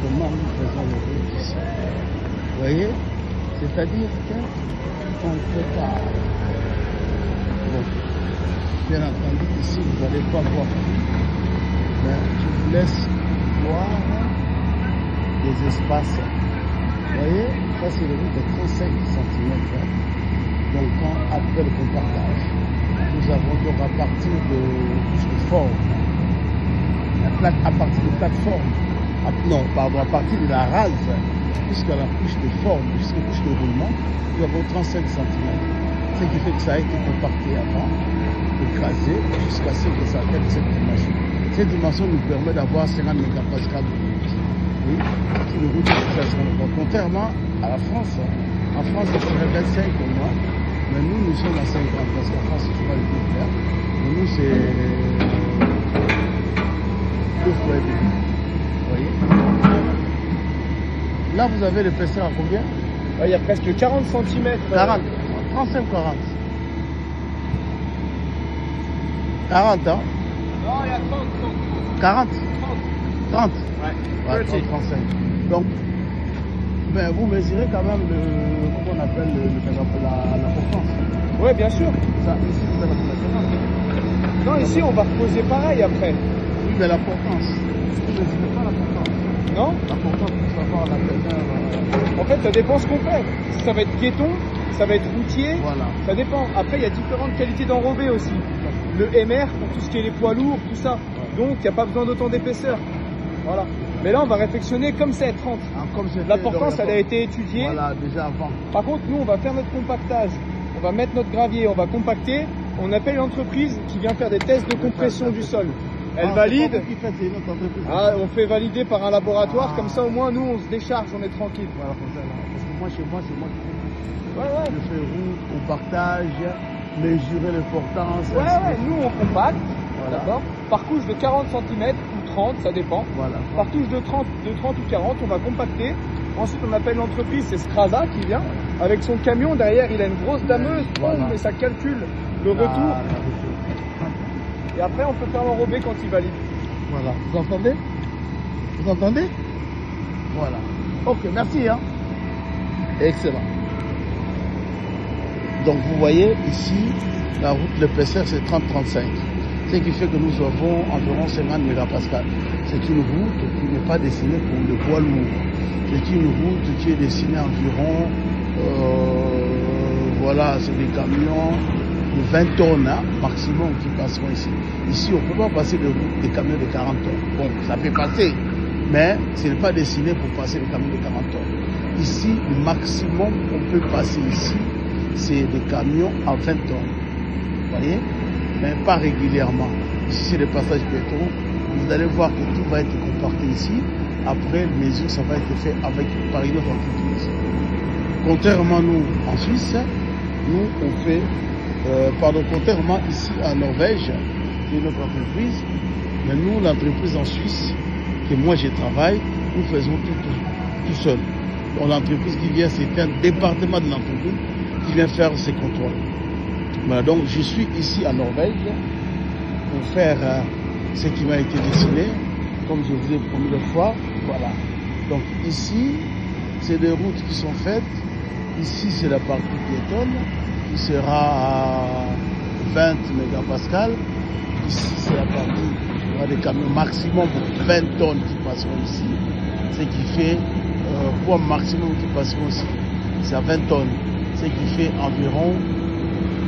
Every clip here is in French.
comment nous faisons le route ici. Vous voyez? C'est-à-dire qu'on ne peut pas. Bon, bien entendu, ici, vous n'allez pas voir tout, mais je vous laisse voir des espaces. Vous voyez? Ça, c'est le route de 35 cm. Donc, après le compactage, nous avons donc à partir de forme, à partir de plateforme, à partir de la rase jusqu'à la couche de forme, jusqu'à la couche de roulement, nous avons 35 cm. Ce qui fait que ça a été compacté avant, écrasé, jusqu'à ce que ça atteigne cette dimension. Cette dimension nous permet d'avoir 50 mégapascales de route. Oui, si le route est 50. Contrairement à la France, en France, il serait 25 au moins, mais nous sommes à 50, parce qu'en France, c'est pas le plus clair. Mais nous, c'est 2 fois et demi. Vous voyez? Là, vous avez l'épaisseur à combien? Il y a presque 40 cm. 40. 35 ou 40? 40, hein? Non, il y a 30. 40? 30? Ouais, 30, 35. Donc, ben, vous mesurez quand même comment on appelle la potence. Oui, bien sûr. Ça, ici, vous avez la potence. Non, ici, on va reposer pareil après. Oui, mais la potence. Vous ne mesurez pas la potence. Non? La potence pour savoir la teneur. En fait, ça dépend ce qu'on fait. Si ça va être piéton, ça va être routier, Voilà. ça dépend. Après, il y a différentes qualités d'enrobé aussi. Le MR pour tout ce qui est les poids lourds, tout ça. Donc, il n'y a pas besoin d'autant d'épaisseur. Voilà. Mais là, on va réflexionner comme c'est 30. La portance, elle a été étudiée. Voilà, déjà avant. Par contre, nous, on va faire notre compactage. On va mettre notre gravier, on va compacter. On appelle l'entreprise qui vient faire des tests de compression du sol. Elle valide. On fait valider par un laboratoire. Comme ça, au moins, nous, on se décharge, on est tranquille. Voilà, comme ça, là. Parce que moi, chez moi, c'est moi qui fais. Ouais. Je fais route, compactage, mesurer les portances. Ouais, nous, on compacte. Voilà. D'accord. Par couche de 40 cm ou 30, ça dépend. Voilà. Par touche de 30 ou 40, on va compacter. Ensuite, on appelle l'entreprise, c'est Scrasa qui vient. Avec son camion, derrière, il a une grosse dameuse, Voilà. et ça calcule le retour. Et après, on peut faire l'enrobé quand il valide. Voilà. Vous entendez? Vous entendez? Voilà. Ok, merci. Hein. Excellent. Donc, vous voyez, ici, la route, l'épaisseur, c'est 30-35. Ce qui fait que nous avons environ 50 mégapascales. C'est une route qui n'est pas destinée pour le poids lourd. C'est une route qui est destinée environ, voilà, c'est des camions de 20 tonnes hein, maximum qui passeront ici. Ici, on ne peut pas passer des camions de 40 tonnes. Bon, ça peut passer, mais ce n'est pas destiné pour passer des camions de 40 tonnes. Ici, le maximum qu'on peut passer ici, c'est des camions à 20 tonnes. Vous voyez? Mais pas régulièrement. Ici, c'est le passage piéton. Vous allez voir que tout va être compacté ici. Après, les mesures, ça va être fait par une autre entreprise. Contrairement nous, en Suisse, nous, on fait, contrairement ici en Norvège, c'est une autre entreprise, mais nous, l'entreprise en Suisse, que moi je travaille, nous faisons tout seul. Donc l'entreprise qui vient, c'est un département de l'entreprise qui vient faire ces contrôles. Voilà, donc je suis ici en Norvège pour faire ce qui m'a été dessiné, comme je vous ai promis l'autre fois. Voilà. Donc ici, c'est des routes qui sont faites. Ici, c'est la partie piétonne qui sera à 20 mégapascales. Ici, c'est la partie, il y aura des camions maximum 20 tonnes qui passeront ici. Ce qui fait, poids maximum qui passeront ici, c'est à 20 tonnes. Ce qui fait environ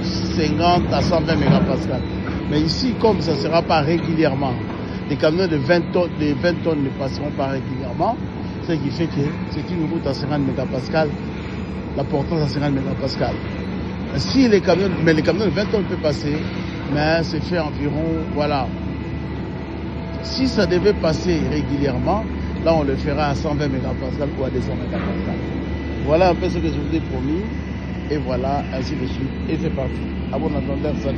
50 à 120 mégapascales. Mais ici, comme ça ne sera pas régulièrement, les camions de 20 tonnes ne passeront pas régulièrement, ce qui fait que c'est une route à 50 mégapascales, la portance à 50 mégapascales. Si les camions, mais les camions de 20 tonnes peuvent passer, mais c'est fait environ, voilà. Si ça devait passer régulièrement, là on le fera à 120 mégapascales ou à 200 mégapascales. Voilà un peu ce que je vous ai promis. Et voilà, ainsi de suite. Et c'est parti. À bon entendeur, salut.